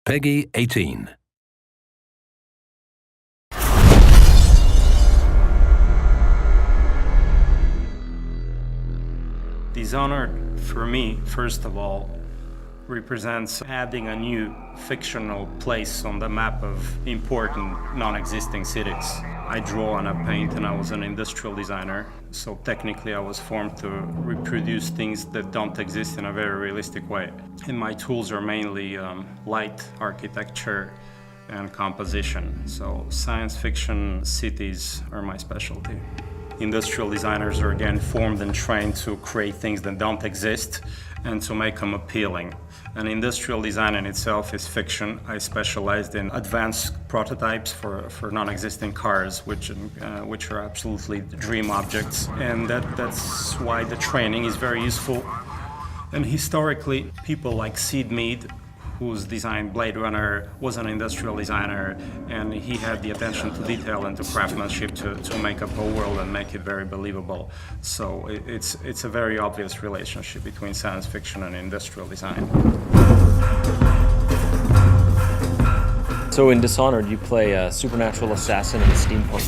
Peggy 18. Dishonored, for me, first of all, represents adding a new fictional place on the map of important non-existing cities. I draw and I paint, and I was an industrial designer, so technically I was formed to reproduce things that don't exist in a very realistic way. And my tools are mainly light, architecture, and composition. So science fiction cities are my specialty. Industrial designers are again formed and trained to create things that don't exist and to make them appealing. And industrial design in itself is fiction. I specialized in advanced prototypes for non-existing cars, which are absolutely dream objects. And that's why the training is very useful. And historically, people like Sid Mead, who's designed Blade Runner, was an industrial designer, and he had the attention to detail and to craftsmanship to make up a world and make it very believable. So it's a very obvious relationship between science fiction and industrial design. So in Dishonored, you play a supernatural assassin in a steampunk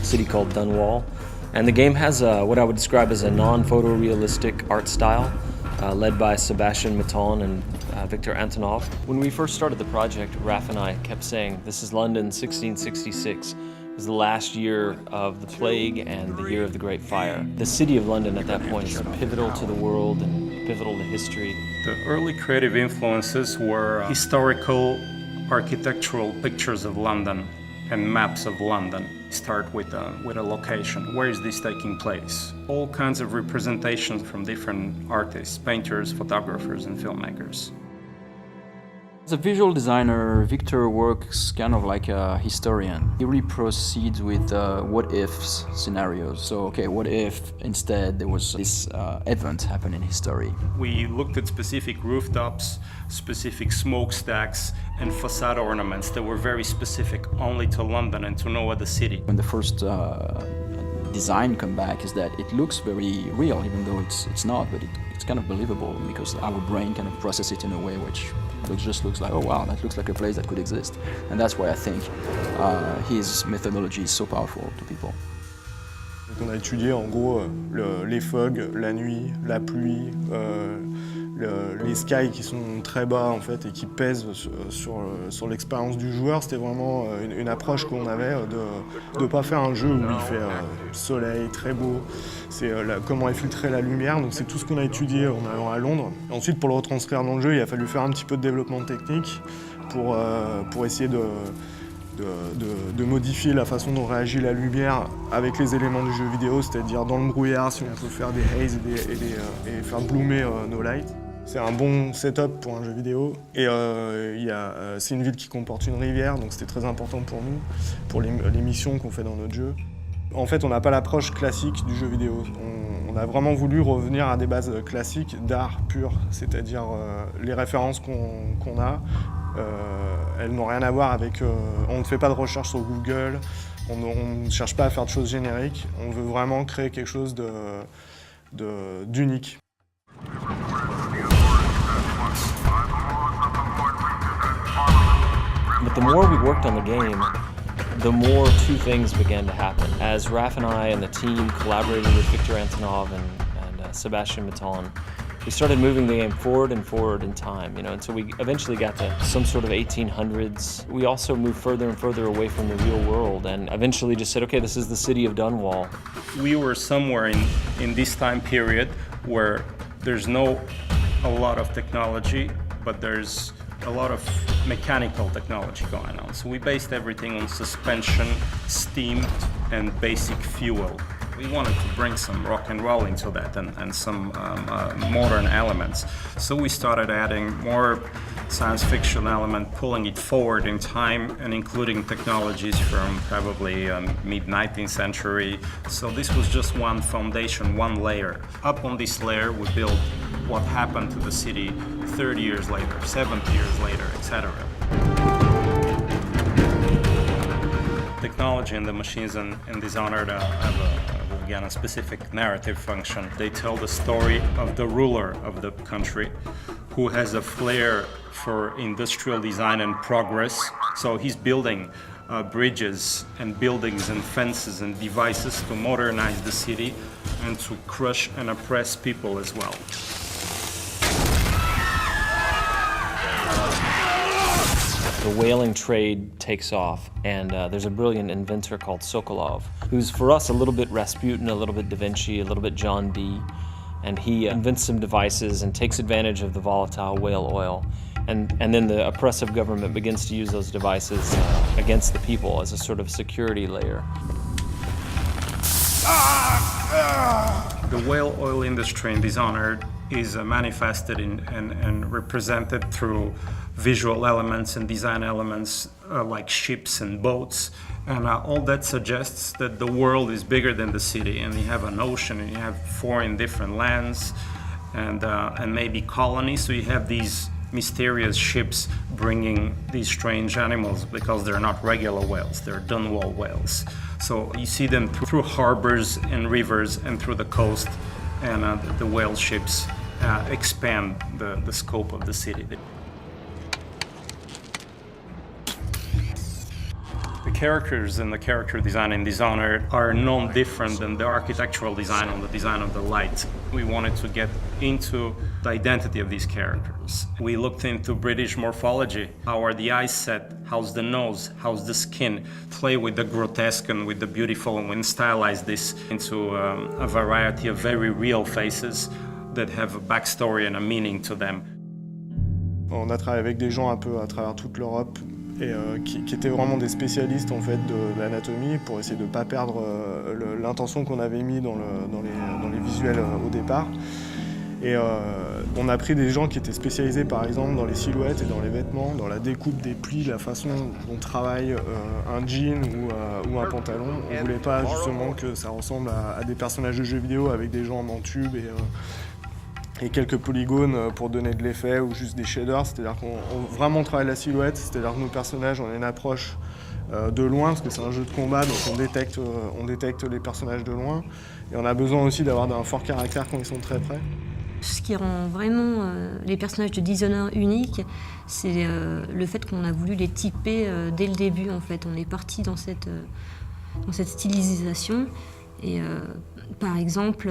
city called Dunwall. And the game has what I would describe as a non-photorealistic art style, led by Sebastian Maton and Victor Antonov. When we first started the project, Raph and I kept saying, this is London 1666. It was the last year of the plague and the year of the Great Fire. The city of London at that point is pivotal to the world and pivotal to history. The early creative influences were historical architectural pictures of London and maps of London. Start with a location. Where is this taking place? All kinds of representations from different artists, painters, photographers, and filmmakers. As a visual designer, Victor works kind of like a historian. He really proceeds with what-if scenarios. So, okay, what if instead there was this event happen in history? We looked at specific rooftops, specific smokestacks, and facade ornaments that were very specific only to London and to no other city. When the first design come back is that it looks very real, even though it's not, but it's kind of believable because our brain kind of processes it in a way which just looks like, oh wow, that looks like a place that could exist. And that's why I think his methodology is so powerful to people. On a étudié en gros les fogs, la nuit, la pluie, les skies qui sont très bas en fait et qui pèsent sur l'expérience du joueur. C'était vraiment une approche qu'on avait de ne pas faire un jeu où il fait soleil, très beau. C'est comment infiltrer la lumière, donc c'est tout ce qu'on a étudié en allant à Londres. Et ensuite pour le retranscrire dans le jeu, il a fallu faire un petit peu de développement technique pour essayer de modifier la façon dont réagit la lumière avec les éléments du jeu vidéo, c'est-à-dire dans le brouillard, si on peut faire des haze et faire bloomer nos lights. C'est un bon setup pour un jeu vidéo. Et c'est une ville qui comporte une rivière, donc c'était très important pour nous, pour les missions qu'on fait dans notre jeu. En fait, on n'a pas l'approche classique du jeu vidéo. On a vraiment voulu revenir à des bases classiques d'art pur, c'est-à-dire les références qu'on a. Elles n'ont rien à voir avec... on ne fait pas de recherche sur Google, on ne cherche pas à faire de choses génériques, on veut vraiment créer quelque chose d'unique. But the more we worked on the game, the more two things began to happen. As Raph and I and the team collaborated with Victor Antonov and Sebastian Maton, we started moving the game forward and forward in time, and so we eventually got to some sort of 1800s. We also moved further and further away from the real world and eventually just said, okay, this is the city of Dunwall. We were somewhere in this time period where there's a lot of technology, but there's a lot of mechanical technology going on. So we based everything on suspension, steam, and basic fuel. We wanted to bring some rock and roll into that and some modern elements. So we started adding more science fiction element, pulling it forward in time and including technologies from probably mid-19th century. So this was just one foundation, one layer. Up on this layer we built what happened to the city 30 years later, 70 years later, etc. Technology and the machines in Dishonored have again a specific narrative function. They tell the story of the ruler of the country who has a flair for industrial design and progress. So he's building bridges and buildings and fences and devices to modernize the city and to crush and oppress people as well. The whaling trade takes off, and there's a brilliant inventor called Sokolov, who's for us a little bit Rasputin, a little bit Da Vinci, a little bit John Dee, and he invents some devices and takes advantage of the volatile whale oil, and then the oppressive government begins to use those devices against the people as a sort of security layer. The whale oil industry in Dishonored is manifested and represented through visual elements and design elements like ships and boats. And all that suggests that the world is bigger than the city, and you have an ocean, and you have foreign different lands, and maybe colonies. So you have these mysterious ships bringing these strange animals because they're not regular whales, they're Dunwall whales. So you see them through harbors and rivers and through the coast, and the whale ships expand the scope of the city. The characters and the character design in Dishonored are no different than the architectural design on the design of the light. We wanted to get into the identity of these characters. We looked into British morphology. How are the eyes set? How's the nose? How's the skin? Play with the grotesque and with the beautiful, and we stylize this into a variety of very real faces that have a backstory and a meaning to them. On a travaillé avec des gens un peu à travers toute l'Europe et qui étaient vraiment des spécialistes en fait de l'anatomie pour essayer de ne pas perdre l'intention qu'on avait mis dans les visuels au départ. Et on a pris des gens qui étaient spécialisés par exemple dans les silhouettes et dans les vêtements, dans la découpe des plis, la façon dont on travaille un jean ou un pantalon. On ne voulait pas justement que ça ressemble à des personnages de jeux vidéo avec des jambes en tube et quelques polygones pour donner de l'effet ou juste des shaders. C'est-à-dire qu'on vraiment travaille la silhouette, c'est-à-dire que nos personnages, on a une approche de loin parce que c'est un jeu de combat, donc on détecte les personnages de loin. Et on a besoin aussi d'avoir un fort caractère quand ils sont très près. Ce qui rend vraiment les personnages de Dishonored uniques, c'est le fait qu'on a voulu les typer dès le début. En fait, on est parti dans cette stylisation. Et par exemple,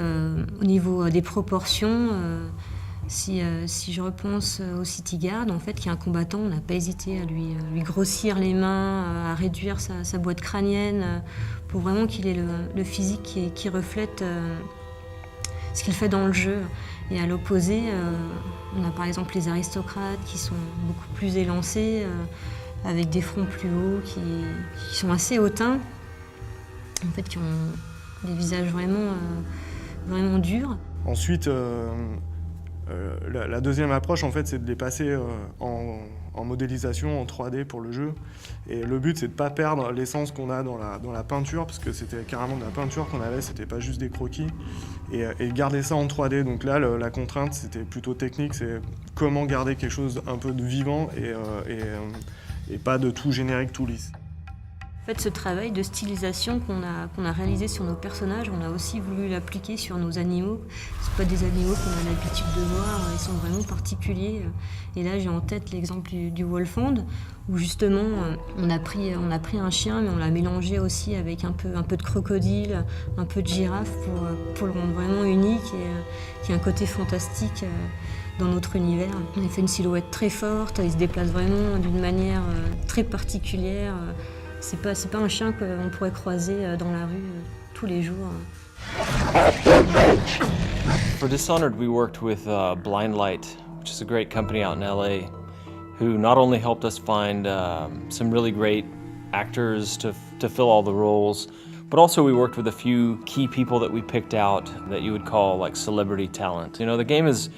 au niveau des proportions, si je repense au City Guard, en fait, qui est un combattant, on n'a pas hésité à lui grossir les mains, à réduire sa boîte crânienne, pour vraiment qu'il ait le physique qui reflète ce qu'il fait dans le jeu. Et à l'opposé, on a par exemple les aristocrates qui sont beaucoup plus élancés, avec des fronts plus hauts, qui sont assez hautains, en fait, qui ont des visages vraiment durs. Ensuite, la deuxième approche, en fait, c'est de les passer en modélisation, en 3D pour le jeu. Et le but, c'est de ne pas perdre l'essence qu'on a dans la peinture, parce que c'était carrément de la peinture qu'on avait, c'était pas juste des croquis. Et garder ça en 3D. Donc là, la contrainte, c'était plutôt technique, c'est comment garder quelque chose un peu de vivant et pas de tout générique, tout lisse. En fait, ce travail de stylisation qu'on a réalisé sur nos personnages, on a aussi voulu l'appliquer sur nos animaux. Ce pas des animaux qu'on a l'habitude de voir, ils sont vraiment particuliers. Et là, j'ai en tête l'exemple du Wolfhound, où justement, on a pris un chien, mais on l'a mélangé aussi avec un peu de crocodile, un peu de girafe, pour le rendre vraiment unique et qui a un côté fantastique dans notre univers. On a fait une silhouette très forte, il se déplace vraiment d'une manière très particulière. C'est pas un chien qu'on pourrait croiser dans la rue tous les jours. For Dishonored, we worked with Blind Light, which is a great company out in LA, who not only helped us find some really great actors to fill all the roles, but also we worked with a few key people that we picked out that you would call like celebrity talent. You know, the game is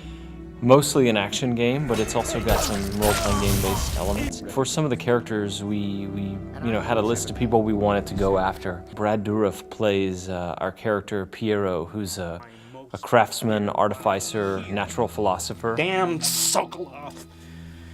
mostly an action game, but it's also got some role-playing game-based elements. For some of the characters, we had a list of people we wanted to go after. Brad Dourif plays our character Piero, who's a craftsman, artificer, natural philosopher. Damn Sokolov!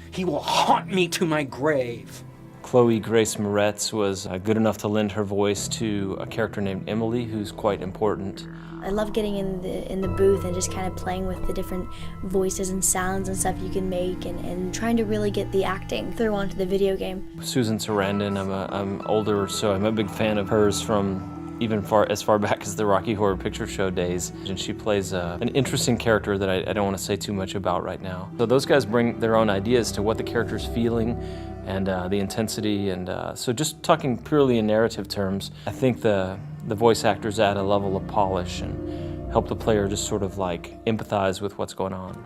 He will haunt me to my grave. Chloe Grace Moretz was good enough to lend her voice to a character named Emily, who's quite important. I love getting in the booth and just kind of playing with the different voices and sounds and stuff you can make, and trying to really get the acting through onto the video game. Susan Sarandon, I'm older, so I'm a big fan of hers from even as far back as the Rocky Horror Picture Show days. And she plays an interesting character that I don't want to say too much about right now. So those guys bring their own ideas to what the character's feeling and the intensity. And so just talking purely in narrative terms, I think the voice actors add a level of polish and help the player just sort of like empathize with what's going on.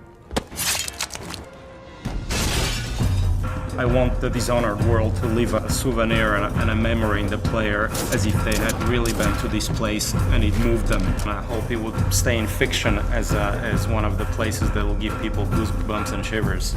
I want the Dishonored world to leave a souvenir and a memory in the player as if they had really been to this place and it moved them. And I hope it would stay in fiction as one of the places that will give people goosebumps and shivers.